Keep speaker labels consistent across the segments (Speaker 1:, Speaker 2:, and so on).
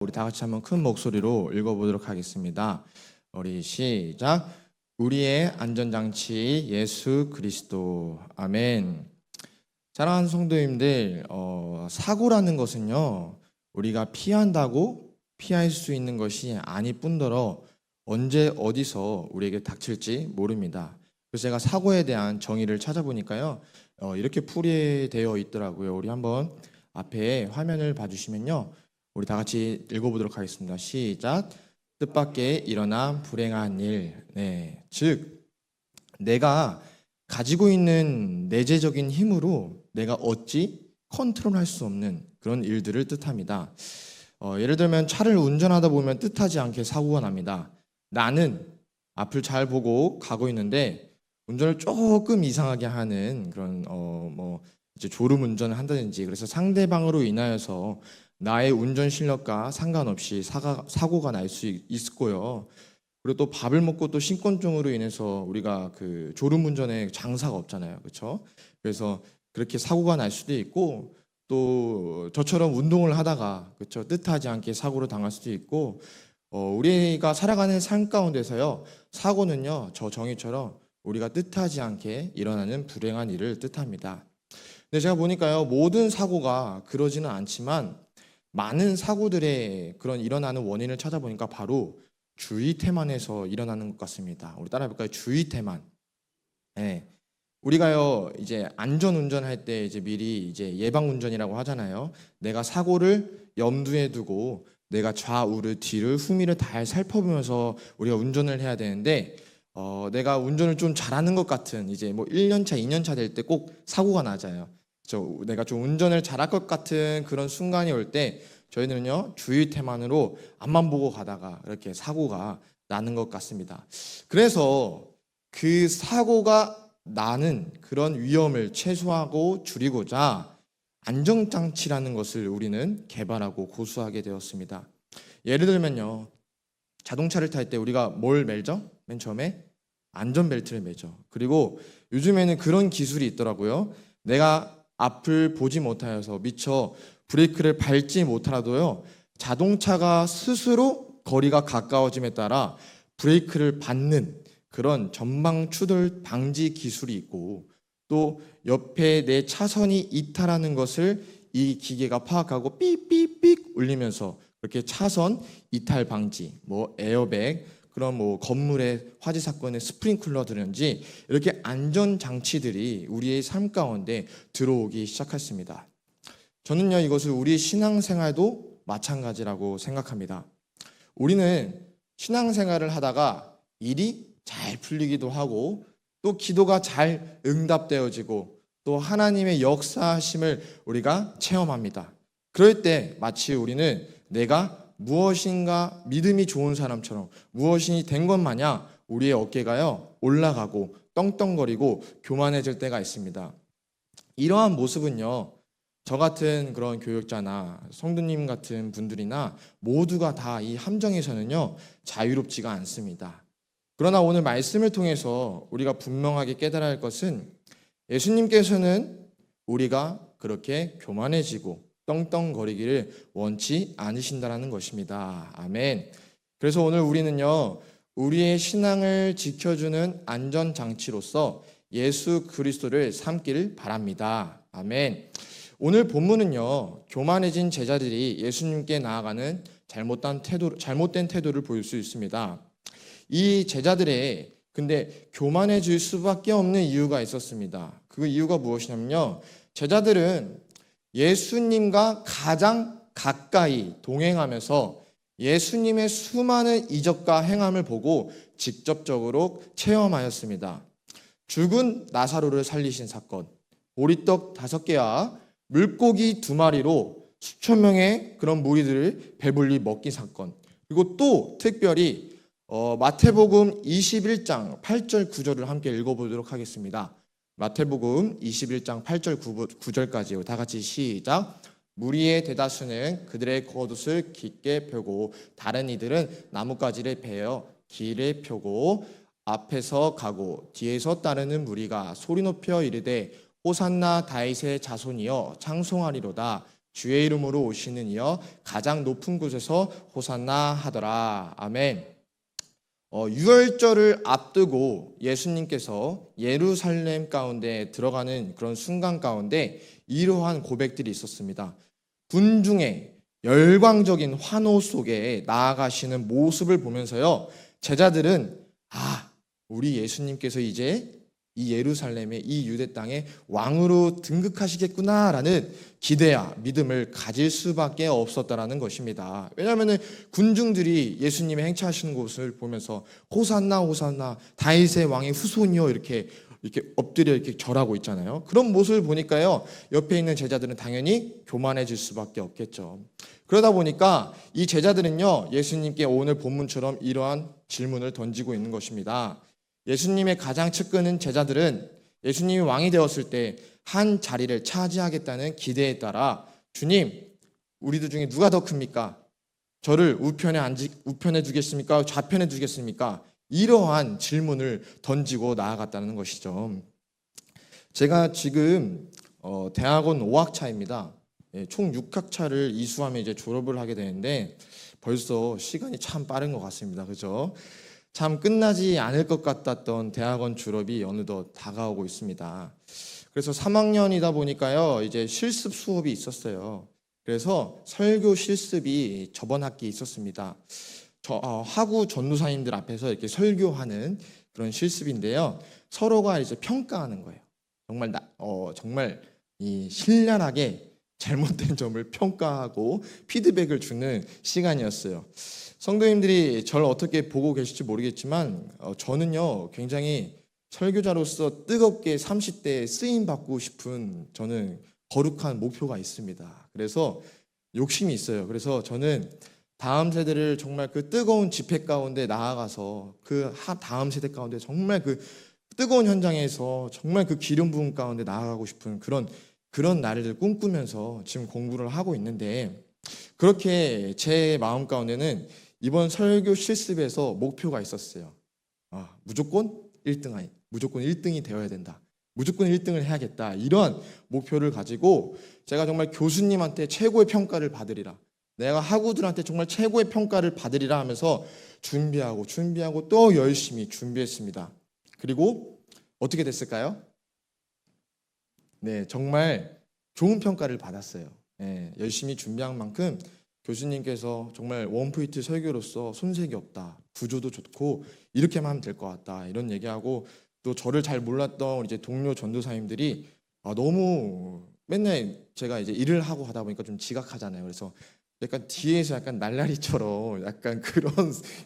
Speaker 1: 우리 다 같이 한번 큰 목소리로 읽어보도록 하겠습니다. 우리 시작. 우리의 안전장치 예수 그리스도. 아멘. 사랑하는 성도님들, 사고라는 것은요, 우리가 피한다고 피할 수 있는 것이 아니뿐더러 언제 어디서 우리에게 닥칠지 모릅니다. 그래서 제가 사고에 대한 정의를 찾아보니까요, 이렇게 풀이되어 있더라고요. 우리 한번 앞에 화면을 봐주시면요, 우리 다 같이 읽어보도록 하겠습니다. 시작. 뜻밖의 일어난 불행한 일. 네, 즉 내가 가지고 있는 내재적인 힘으로 내가 어찌 컨트롤할 수 없는 그런 일들을 뜻합니다. 예를 들면 차를 운전하다 보면 뜻하지 않게 사고가 납니다. 나는 앞을 잘 보고 가고 있는데 운전을 조금 이상하게 하는 그런 이제 졸음 운전을 한다든지, 그래서 상대방으로 인하여서 나의 운전 실력과 상관없이 사고가 날 수 있고요. 그리고 또 밥을 먹고 또 신권증으로 인해서 우리가 그 졸음 운전에 장사가 없잖아요, 그렇죠? 그래서 그렇게 사고가 날 수도 있고, 또 저처럼 운동을 하다가 그렇죠, 뜻하지 않게 사고를 당할 수도 있고, 우리가 살아가는 삶 가운데서요, 사고는요, 저 정의처럼 우리가 뜻하지 않게 일어나는 불행한 일을 뜻합니다. 근데 제가 보니까요, 모든 사고가 그러지는 않지만 많은 사고들의 그런 일어나는 원인을 찾아보니까 바로 주의 태만에서 일어나는 것 같습니다. 우리 따라해볼까요? 주의 태만. 네. 우리가요, 이제 안전 운전할 때 이제 미리 이제 예방 운전이라고 하잖아요. 내가 사고를 염두에 두고 내가 좌우를 뒤를 후미를 잘 살펴보면서 우리가 운전을 해야 되는데, 내가 운전을 좀 잘하는 것 같은 이제 뭐 1년 차, 2년 차 될 때 꼭 사고가 나잖아요. 내가 좀 운전을 잘할 것 같은 그런 순간이 올 때 저희는요, 주의 태만으로 앞만 보고 가다가 이렇게 사고가 나는 것 같습니다. 그래서 그 사고가 나는 그런 위험을 최소화하고 줄이고자 안전장치라는 것을 우리는 개발하고 고수하게 되었습니다. 예를 들면요, 자동차를 탈 때 우리가 뭘 매죠? 맨 처음에 안전벨트를 매죠. 그리고 요즘에는 그런 기술이 있더라고요. 내가 앞을 보지 못하여서 미처 브레이크를 밟지 못하더라도요, 자동차가 스스로 거리가 가까워짐에 따라 브레이크를 밟는 그런 전방 추돌 방지 기술이 있고, 또 옆에 내 차선이 이탈하는 것을 이 기계가 파악하고 삐삐삐 울리면서 그렇게 차선 이탈 방지, 뭐 에어백, 그런 뭐 건물의 화재 사건의 스프링클러들인지 이렇게 안전 장치들이 우리의 삶 가운데 들어오기 시작했습니다. 저는요, 이것을 우리 신앙생활도 마찬가지라고 생각합니다. 우리는 신앙생활을 하다가 일이 잘 풀리기도 하고, 또 기도가 잘 응답되어지고, 또 하나님의 역사하심을 우리가 체험합니다. 그럴 때 마치 우리는 내가 무엇인가 믿음이 좋은 사람처럼 무엇이 된 것 마냥 우리의 어깨가요, 올라가고 떵떵거리고 교만해질 때가 있습니다. 이러한 모습은요, 저 같은 그런 교육자나 성도님 같은 분들이나 모두가 다 이 함정에서는요, 자유롭지가 않습니다. 그러나 오늘 말씀을 통해서 우리가 분명하게 깨달아야 할 것은, 예수님께서는 우리가 그렇게 교만해지고 떵떵거리기를 원치 않으신다라는 것입니다. 아멘. 그래서 오늘 우리는요, 우리의 신앙을 지켜주는 안전장치로서 예수 그리스도를 삼기를 바랍니다. 아멘. 오늘 본문은요, 교만해진 제자들이 예수님께 나아가는 잘못된 태도를 보일 수 있습니다. 이 제자들의 근데 교만해질 수밖에 없는 이유가 있었습니다. 그 이유가 무엇이냐면요, 제자들은 예수님과 가장 가까이 동행하면서 예수님의 수많은 이적과 행함을 보고 직접적으로 체험하였습니다. 죽은 나사로를 살리신 사건, 보리떡 5개와 물고기 2마리로 수천 명의 그런 무리들을 배불리 먹긴 사건, 그리고 또 특별히 마태복음 21장 8절 9절을 함께 읽어보도록 하겠습니다. 마태복음 21장 8절 9절까지요. 다 같이 시작. 무리의 대다수는 그들의 겉옷을 깊게 펴고 다른 이들은 나뭇가지를 베어 길을 펴고 앞에서 가고 뒤에서 따르는 무리가 소리 높여 이르되 호산나 다윗의 자손이여 창송하리로다. 주의 이름으로 오시는 이여 가장 높은 곳에서 호산나 하더라. 아멘. 유월절을 앞두고 예수님께서 예루살렘 가운데 들어가는 그런 순간 가운데 이러한 고백들이 있었습니다. 군중의 열광적인 환호 속에 나아가시는 모습을 보면서요, 제자들은 우리 예수님께서 이제 이 예루살렘의 이 유대 땅에 왕으로 등극하시겠구나라는 기대와 믿음을 가질 수밖에 없었다라는 것입니다. 왜냐하면 군중들이 예수님의 행차하시는 곳을 보면서 호산나 호산나 다윗의 왕의 후손이요 이렇게 엎드려 이렇게 절하고 있잖아요. 그런 모습을 보니까요, 옆에 있는 제자들은 당연히 교만해질 수밖에 없겠죠. 그러다 보니까 이 제자들은요, 예수님께 오늘 본문처럼 이러한 질문을 던지고 있는 것입니다. 예수님의 가장 측근은 제자들은 예수님이 왕이 되었을 때 한 자리를 차지하겠다는 기대에 따라, 주님, 우리들 중에 누가 더 큽니까? 저를 우편에 두겠습니까? 좌편에 두겠습니까? 이러한 질문을 던지고 나아갔다는 것이죠. 제가 지금 대학원 5학차입니다. 총 6학차를 이수하면 이제 졸업을 하게 되는데 벌써 시간이 참 빠른 것 같습니다. 그죠? 참 끝나지 않을 것 같았던 대학원 졸업이 어느덧 다가오고 있습니다. 그래서 3학년이다 보니까요, 이제 실습 수업이 있었어요. 그래서 설교 실습이 저번 학기에 있었습니다. 하구 전도사님들 앞에서 이렇게 설교하는 그런 실습인데요, 서로가 이제 평가하는 거예요. 정말 이 신랄하게 잘못된 점을 평가하고 피드백을 주는 시간이었어요. 성도님들이 저를 어떻게 보고 계실지 모르겠지만 저는요, 굉장히 설교자로서 뜨겁게 30대에 쓰임 받고 싶은 저는 거룩한 목표가 있습니다. 그래서 욕심이 있어요. 그래서 저는 다음 세대를 정말 그 뜨거운 집회 가운데 나아가서 그 다음 세대 가운데 정말 그 뜨거운 현장에서 정말 그 기름 부음 가운데 나아가고 싶은 그런 날을 꿈꾸면서 지금 공부를 하고 있는데, 그렇게 제 마음 가운데는 이번 설교 실습에서 목표가 있었어요. 무조건 1등이 되어야 된다. 무조건 1등을 해야겠다. 이런 목표를 가지고 제가 정말 교수님한테 최고의 평가를 받으리라. 내가 학우들한테 정말 최고의 평가를 받으리라 하면서 준비하고 또 열심히 준비했습니다. 그리고 어떻게 됐을까요? 네, 정말 좋은 평가를 받았어요. 네, 열심히 준비한 만큼 교수님께서 정말 원포인트 설교로서 손색이 없다, 구조도 좋고 이렇게만 하면 될 것 같다, 이런 얘기하고, 또 저를 잘 몰랐던 이제 동료 전도사님들이 너무 맨날 제가 이제 일을 하고 하다 보니까 좀 지각하잖아요. 그래서 약간 뒤에서 약간 날라리처럼 약간 그런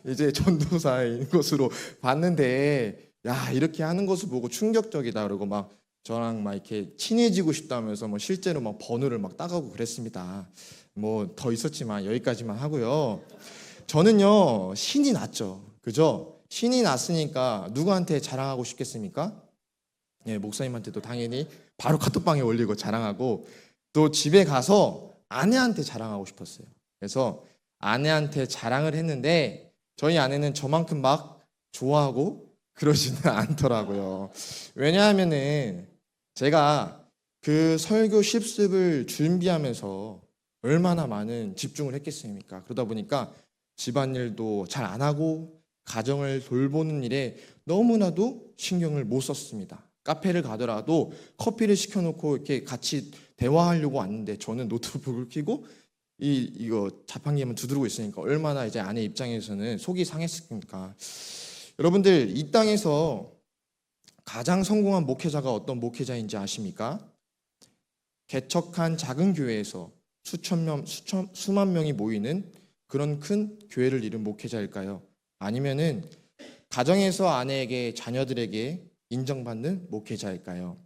Speaker 1: 이제 전도사인 것으로 봤는데, 야, 이렇게 하는 것을 보고 충격적이다, 그러고 막 저랑 막 이렇게 친해지고 싶다면서 뭐 실제로 막 번호를 막 따가고 그랬습니다. 뭐 더 있었지만 여기까지만 하고요. 저는요, 신이 났죠. 그죠? 신이 났으니까 누구한테 자랑하고 싶겠습니까? 예, 목사님한테도 당연히 바로 카톡방에 올리고 자랑하고, 또 집에 가서 아내한테 자랑하고 싶었어요. 그래서 아내한테 자랑을 했는데 저희 아내는 저만큼 막 좋아하고 그러지는 않더라고요. 왜냐하면은 제가 그 설교 실습을 준비하면서 얼마나 많은 집중을 했겠습니까? 그러다 보니까 집안일도 잘 안 하고 가정을 돌보는 일에 너무나도 신경을 못 썼습니다. 카페를 가더라도 커피를 시켜놓고 이렇게 같이 대화하려고 왔는데 저는 노트북을 켜고 이거 자판기만 두드리고 있으니까 얼마나 이제 아내 입장에서는 속이 상했습니까? 여러분들, 이 땅에서 가장 성공한 목회자가 어떤 목회자인지 아십니까? 개척한 작은 교회에서 수만 명이 모이는 그런 큰 교회를 이룬 목회자일까요? 아니면은 가정에서 아내에게, 자녀들에게 인정받는 목회자일까요?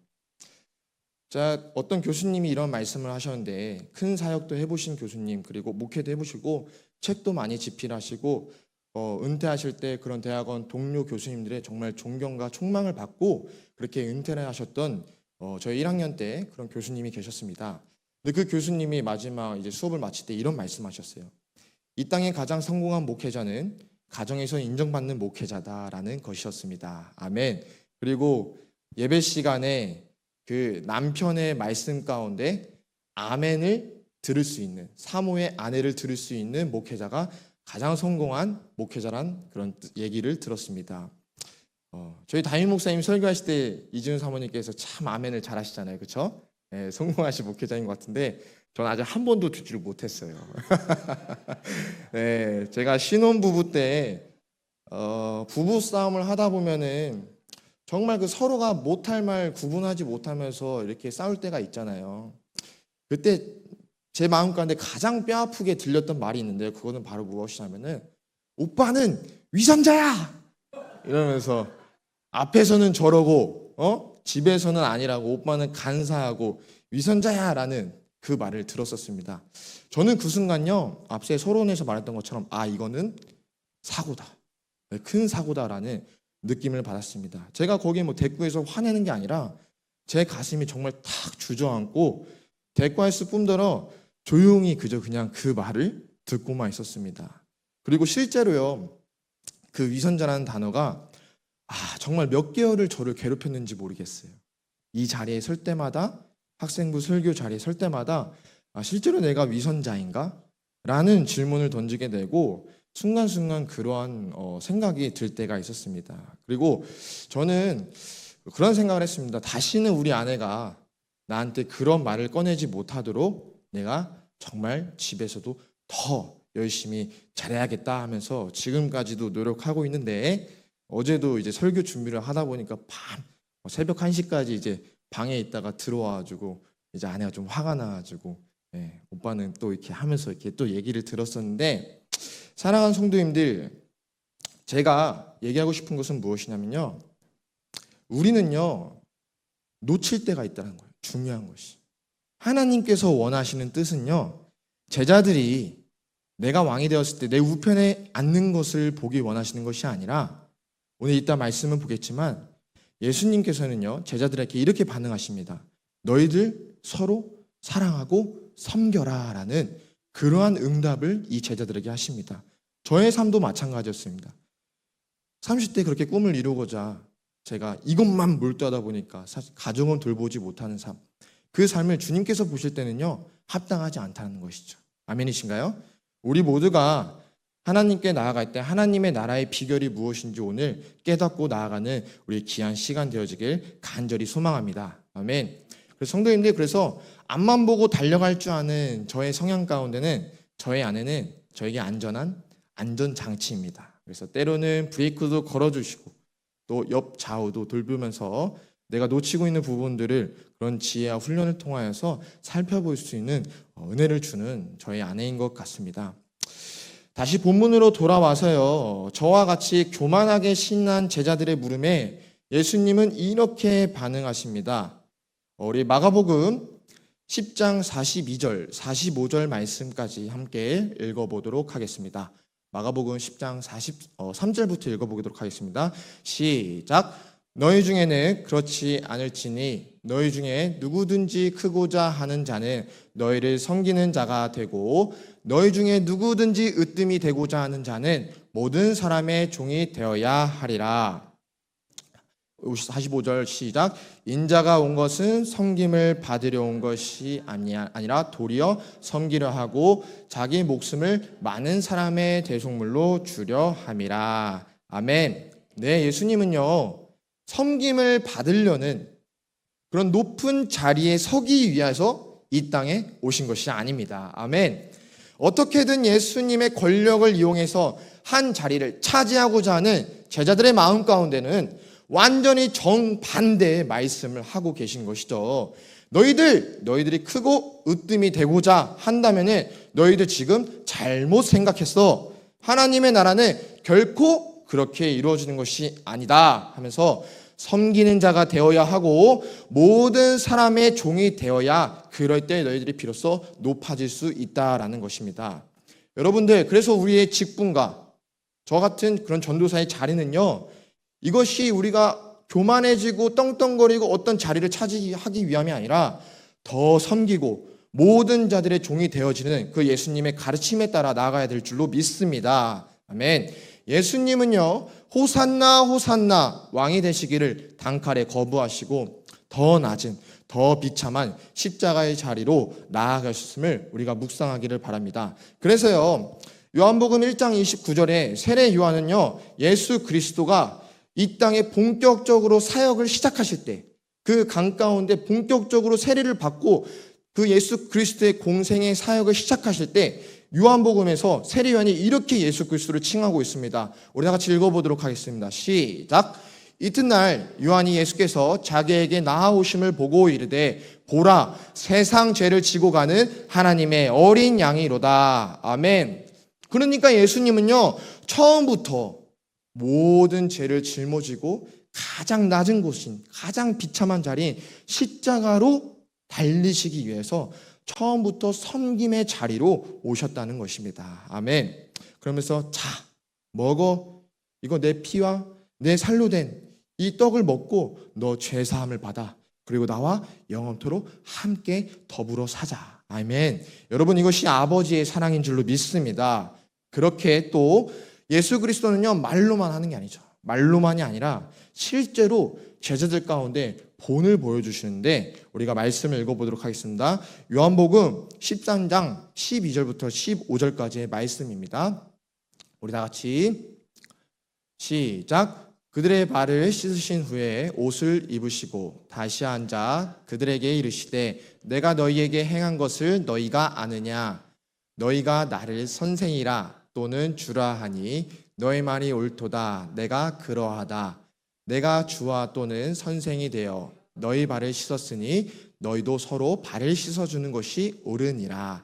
Speaker 1: 자, 어떤 교수님이 이런 말씀을 하셨는데, 큰 사역도 해보신 교수님, 그리고 목회도 해보시고 책도 많이 집필하시고 은퇴하실 때 그런 대학원 동료 교수님들의 정말 존경과 총망을 받고 그렇게 은퇴를 하셨던 저희 1학년 때 그런 교수님이 계셨습니다. 근데 그 교수님이 마지막 이제 수업을 마칠 때 이런 말씀하셨어요. 이 땅의 가장 성공한 목회자는 가정에서 인정받는 목회자다라는 것이었습니다. 아멘. 그리고 예배 시간에 그 남편의 말씀 가운데 아멘을 들을 수 있는, 사모의 아내를 들을 수 있는 목회자가 가장 성공한 목회자란 그런 얘기를 들었습니다. 저희 담임 목사님 설교하실 때 이준우 사모님께서 참 아멘을 잘 하시잖아요. 그렇죠? 네, 성공하신 목회자인 것 같은데 저는 아직 한 번도 듣지를 못했어요. 네, 제가 신혼부부 때 부부 싸움을 하다 보면은 정말 그 서로가 못할 말 구분하지 못하면서 이렇게 싸울 때가 있잖아요. 그때 제 마음 가운데 가장 뼈아프게 들렸던 말이 있는데 그거는 바로 무엇이냐면은 오빠는 위선자야! 이러면서 앞에서는 저러고 집에서는 아니라고 오빠는 간사하고 위선자야! 라는 그 말을 들었었습니다. 저는 그 순간요 앞서 서론에서 말했던 것처럼 이거는 사고다. 큰 사고다라는 느낌을 받았습니다. 제가 거기에 대꾸해서 화내는 게 아니라 제 가슴이 정말 탁 주저앉고 대꾸했을 뿐더러 조용히 그냥 그 말을 듣고만 있었습니다. 그리고 실제로요 그 위선자라는 단어가 정말 몇 개월을 저를 괴롭혔는지 모르겠어요. 이 자리에 설 때마다 학생부 설교 자리에 설 때마다 실제로 내가 위선자인가? 라는 질문을 던지게 되고 순간순간 그러한 생각이 들 때가 있었습니다. 그리고 저는 그런 생각을 했습니다. 다시는 우리 아내가 나한테 그런 말을 꺼내지 못하도록 내가 정말 집에서도 더 열심히 잘해야겠다 하면서 지금까지도 노력하고 있는데 어제도 이제 설교 준비를 하다 보니까 새벽 1시까지 이제 방에 있다가 들어와가지고 이제 아내가 좀 화가 나가지고 오빠는 또 이렇게 하면서 이렇게 또 얘기를 들었었는데 사랑하는 성도님들 제가 얘기하고 싶은 것은 무엇이냐면요 우리는요 놓칠 때가 있다는 거예요. 중요한 것이 하나님께서 원하시는 뜻은요 제자들이 내가 왕이 되었을 때 내 우편에 앉는 것을 보기 원하시는 것이 아니라 오늘 이따 말씀은 보겠지만 예수님께서는요 제자들에게 이렇게 반응하십니다. 너희들 서로 사랑하고 섬겨라 라는 그러한 응답을 이 제자들에게 하십니다. 저의 삶도 마찬가지였습니다. 30대 그렇게 꿈을 이루고자 제가 이것만 몰두하다 보니까 사실 가정은 돌보지 못하는 삶, 그 삶을 주님께서 보실 때는요 합당하지 않다는 것이죠. 아멘이신가요? 우리 모두가 하나님께 나아갈 때 하나님의 나라의 비결이 무엇인지 오늘 깨닫고 나아가는 우리 귀한 시간 되어지길 간절히 소망합니다. 아멘. 그래서 성도님들 그래서 앞만 보고 달려갈 줄 아는 저의 성향 가운데는 저의 아내는 저에게 안전한 안전장치입니다. 그래서 때로는 브레이크도 걸어주시고 또 옆 좌우도 돌보면서 내가 놓치고 있는 부분들을 그런 지혜와 훈련을 통하여서 살펴볼 수 있는 은혜를 주는 저의 아내인 것 같습니다. 다시 본문으로 돌아와서요. 저와 같이 교만하게 신난 제자들의 물음에 예수님은 이렇게 반응하십니다. 우리 마가복음 10장 42절, 45절 말씀까지 함께 읽어보도록 하겠습니다. 마가복음 10장 43절부터 읽어보도록 하겠습니다. 시작. 너희 중에는 그렇지 않을지니 너희 중에 누구든지 크고자 하는 자는 너희를 섬기는 자가 되고 너희 중에 누구든지 으뜸이 되고자 하는 자는 모든 사람의 종이 되어야 하리라. 45절 시작. 인자가 온 것은 섬김을 받으려 온 것이 아니라 도리어 섬기려 하고 자기 목숨을 많은 사람의 대속물로 주려 함이라. 아멘. 네, 예수님은요 섬김을 받으려는 그런 높은 자리에 서기 위해서 이 땅에 오신 것이 아닙니다. 아멘. 어떻게든 예수님의 권력을 이용해서 한 자리를 차지하고자 하는 제자들의 마음 가운데는 완전히 정반대의 말씀을 하고 계신 것이죠. 너희들이 크고 으뜸이 되고자 한다면 너희들 지금 잘못 생각했어. 하나님의 나라는 결코 그렇게 이루어지는 것이 아니다 하면서 섬기는 자가 되어야 하고 모든 사람의 종이 되어야 그럴 때 너희들이 비로소 높아질 수 있다라는 것입니다. 여러분들 그래서 우리의 직분과 저 같은 그런 전도사의 자리는요 이것이 우리가 교만해지고 떵떵거리고 어떤 자리를 차지하기 위함이 아니라 더 섬기고 모든 자들의 종이 되어지는 그 예수님의 가르침에 따라 나아가야 될 줄로 믿습니다. 아멘. 예수님은요 호산나 호산나 왕이 되시기를 단칼에 거부하시고 더 낮은 더 비참한 십자가의 자리로 나아가셨음을 우리가 묵상하기를 바랍니다. 그래서요, 요한복음 1장 29절에 세례 요한은요, 예수 그리스도가 이 땅에 본격적으로 사역을 시작하실 때, 그 강 가운데 본격적으로 세례를 받고 그 예수 그리스도의 공생의 사역을 시작하실 때 요한복음에서 세례 요한이 이렇게 예수 그리스도를 칭하고 있습니다. 우리 다 같이 읽어보도록 하겠습니다. 시작. 이튿날 요한이 예수께서 자기에게 나아오심을 보고 이르되 보라 세상 죄를 지고 가는 하나님의 어린 양이로다. 아멘. 그러니까 예수님은요, 처음부터 모든 죄를 짊어지고 가장 낮은 곳인, 가장 비참한 자리인 십자가로 달리시기 위해서 처음부터 섬김의 자리로 오셨다는 것입니다. 아멘. 그러면서 자, 먹어. 이거 내 피와 내 살로 된 이 떡을 먹고 너 죄사함을 받아. 그리고 나와 영원토록 함께 더불어 사자. 아멘. 여러분, 이것이 아버지의 사랑인 줄로 믿습니다. 그렇게 또 예수 그리스도는요, 말로만 하는 게 아니죠. 말로만이 아니라 실제로 제자들 가운데 본을 보여주시는데 우리가 말씀을 읽어보도록 하겠습니다. 요한복음 13장 12절부터 15절까지의 말씀입니다. 우리 다 같이 시작. 그들의 발을 씻으신 후에 옷을 입으시고 다시 앉아 그들에게 이르시되 내가 너희에게 행한 것을 너희가 아느냐? 너희가 나를 선생이라 또는 주라 하니 너희 말이 옳도다. 내가 그러하다. 내가 주와 또는 선생이 되어 너희 발을 씻었으니 너희도 서로 발을 씻어주는 것이 옳으니라.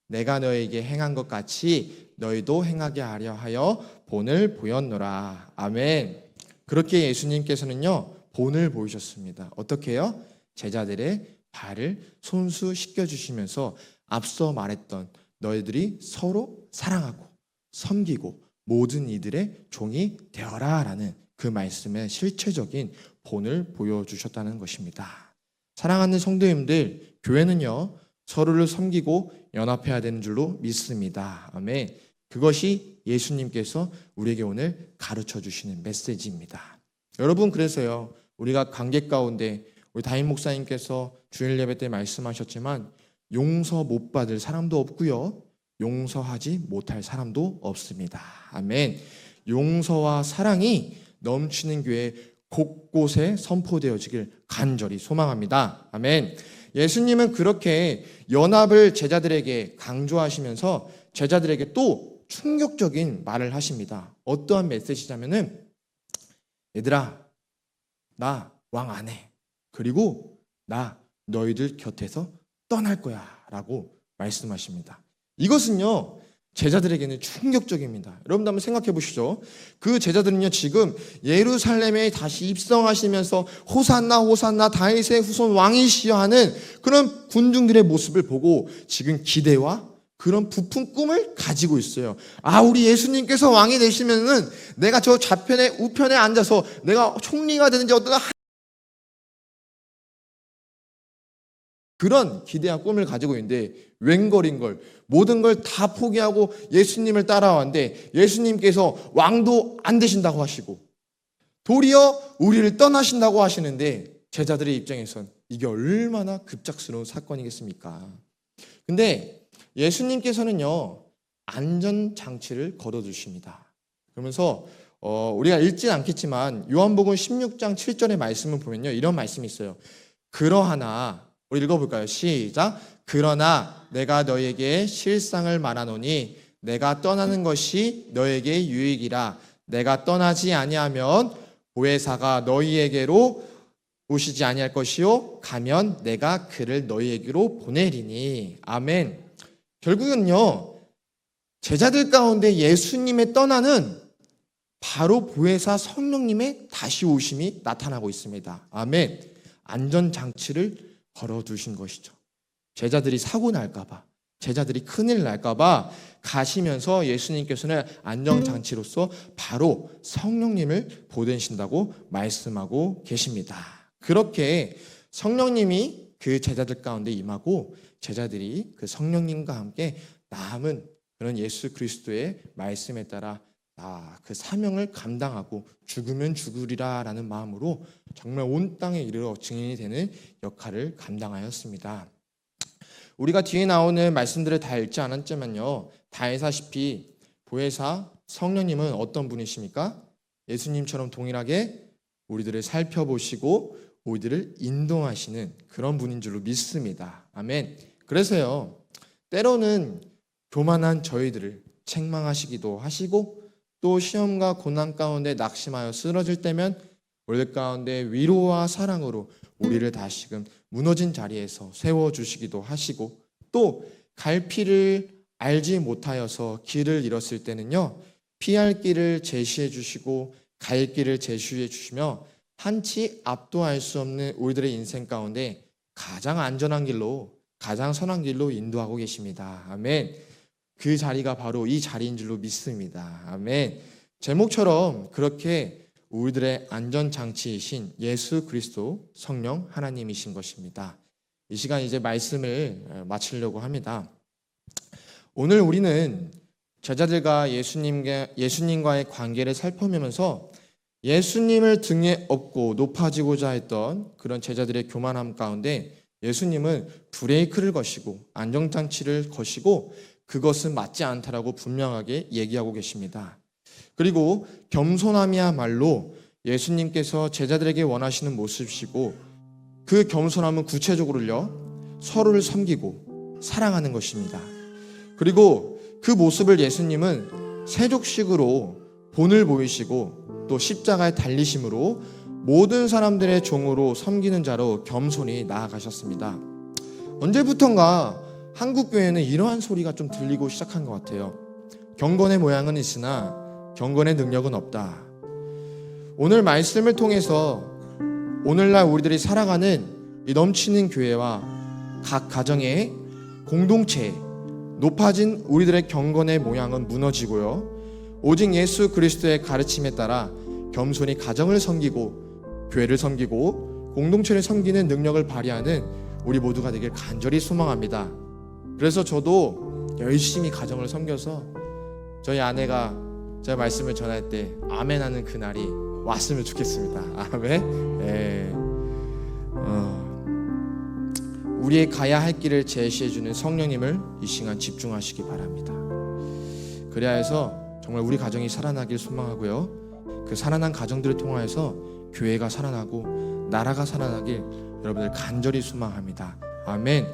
Speaker 1: 내가 너희에게 행한 것 같이 너희도 행하게 하려 하여 본을 보였노라. 아멘. 그렇게 예수님께서는요, 본을 보이셨습니다. 어떻게 해요? 제자들의 발을 손수 씻겨주시면서 앞서 말했던 너희들이 서로 사랑하고 섬기고 모든 이들의 종이 되어라 라는 그 말씀의 실체적인 본을 보여주셨다는 것입니다. 사랑하는 성도님들, 교회는요, 서로를 섬기고 연합해야 되는 줄로 믿습니다. 아멘. 그것이 예수님께서 우리에게 오늘 가르쳐 주시는 메시지입니다. 여러분, 그래서요, 우리가 관계 가운데 우리 담임 목사님께서 주일 예배 때 말씀하셨지만 용서 못 받을 사람도 없고요, 용서하지 못할 사람도 없습니다. 아멘. 용서와 사랑이 넘치는 교회 곳곳에 선포되어지길 간절히 소망합니다. 아멘. 예수님은 그렇게 연합을 제자들에게 강조하시면서 제자들에게 또 충격적인 말을 하십니다. 어떠한 메시지냐면은 얘들아, 나 왕 안 해. 그리고 나 너희들 곁에서 떠날 거야 라고 말씀하십니다. 이것은요, 제자들에게는 충격적입니다. 여러분 한번 생각해 보시죠. 그 제자들은요, 지금 예루살렘에 다시 입성하시면서 호산나 호산나 다윗의 후손 왕이시여 하는 그런 군중들의 모습을 보고 지금 기대와 그런 부푼 꿈을 가지고 있어요. 아, 우리 예수님께서 왕이 되시면은 내가 저 좌편에 우편에 앉아서 내가 총리가 되는지 어떤 그런 기대와 꿈을 가지고 있는데 웬걸인걸 모든 걸 다 포기하고 예수님을 따라왔는데 예수님께서 왕도 안 되신다고 하시고 도리어 우리를 떠나신다고 하시는데 제자들의 입장에선 이게 얼마나 급작스러운 사건이겠습니까? 근데 예수님께서는요, 안전장치를 걸어두십니다. 그러면서 우리가 읽진 않겠지만 요한복음 16장 7절의 말씀을 보면요, 이런 말씀이 있어요. 그러하나, 우리 읽어볼까요? 시작. 그러나 내가 너에게 실상을 말하노니 내가 떠나는 것이 너에게 유익이라. 내가 떠나지 아니하면 보혜사가 너희에게로 오시지 아니할 것이요 가면 내가 그를 너희에게로 보내리니. 아멘. 결국은요, 제자들 가운데 예수님의 떠나는 바로 보혜사 성령님의 다시 오심이 나타나고 있습니다. 아멘. 안전장치를 걸어두신 것이죠. 제자들이 사고 날까봐, 제자들이 큰일 날까봐 가시면서 예수님께서는 안전장치로서 바로 성령님을 보내신다고 말씀하고 계십니다. 그렇게 성령님이 그 제자들 가운데 임하고 제자들이 그 성령님과 함께 남은 그런 예수 그리스도의 말씀에 따라 그 사명을 감당하고 죽으면 죽으리라라는 마음으로 정말 온 땅에 이르러 증인이 되는 역할을 감당하였습니다. 우리가 뒤에 나오는 말씀들을 다 읽지 않았지만요, 다 알다시피 보혜사 성령님은 어떤 분이십니까? 예수님처럼 동일하게 우리들을 살펴보시고 우리들을 인도하시는 그런 분인 줄로 믿습니다. 아멘. 그래서요, 때로는 교만한 저희들을 책망하시기도 하시고, 또 시험과 고난 가운데 낙심하여 쓰러질 때면 우리들 가운데 위로와 사랑으로 우리를 다시금 무너진 자리에서 세워주시기도 하시고, 또 갈피를 알지 못하여서 길을 잃었을 때는요, 피할 길을 제시해 주시고 갈 길을 제시해 주시며 한치 앞도 알 수 없는 우리들의 인생 가운데 가장 안전한 길로, 가장 선한 길로 인도하고 계십니다. 아멘. 그 자리가 바로 이 자리인 줄로 믿습니다. 아멘. 제목처럼 그렇게 우리들의 안전장치이신 예수 그리스도 성령 하나님이신 것입니다. 이 시간 이제 말씀을 마치려고 합니다. 오늘 우리는 제자들과 예수님과의 관계를 살펴보면서 예수님을 등에 업고 높아지고자 했던 그런 제자들의 교만함 가운데 예수님은 브레이크를 거시고 안전장치를 거시고 그것은 맞지 않다라고 분명하게 얘기하고 계십니다. 그리고 겸손함이야말로 예수님께서 제자들에게 원하시는 모습이시고, 그 겸손함은 구체적으로요, 서로를 섬기고 사랑하는 것입니다. 그리고 그 모습을 예수님은 세족식으로 본을 보이시고 또 십자가에 달리심으로 모든 사람들의 종으로 섬기는 자로 겸손히 나아가셨습니다. 언제부턴가 한국 교회는 이러한 소리가 좀 들리고 시작한 것 같아요. 경건의 모양은 있으나 경건의 능력은 없다. 오늘 말씀을 통해서 오늘날 우리들이 살아가는 이 넘치는 교회와 각 가정의 공동체, 높아진 우리들의 경건의 모양은 무너지고요, 오직 예수 그리스도의 가르침에 따라 겸손히 가정을 섬기고 교회를 섬기고 공동체를 섬기는 능력을 발휘하는 우리 모두가 되길 간절히 소망합니다. 그래서 저도 열심히 가정을 섬겨서 저희 아내가 제가 말씀을 전할 때 아멘 하는 그날이 왔으면 좋겠습니다. 아멘. 네. 우리의 가야 할 길을 제시해주는 성령님을 이 시간 집중하시기 바랍니다. 그래야 해서 정말 우리 가정이 살아나길 소망하고요, 그 살아난 가정들을 통하여서 교회가 살아나고 나라가 살아나길 여러분들 간절히 소망합니다. 아멘.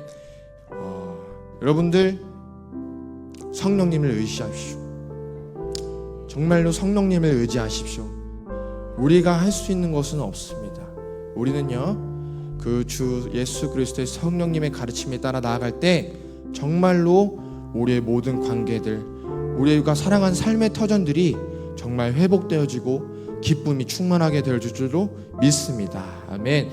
Speaker 1: 여러분들 성령님을 의지하십시오. 정말로 성령님을 의지하십시오. 우리가 할 수 있는 것은 없습니다. 우리는요, 그 주 예수 그리스도의 성령님의 가르침에 따라 나아갈 때 정말로 우리의 모든 관계들, 우리가 살아간 삶의 터전들이 정말 회복되어지고 기쁨이 충만하게 될 줄로 믿습니다. 아멘.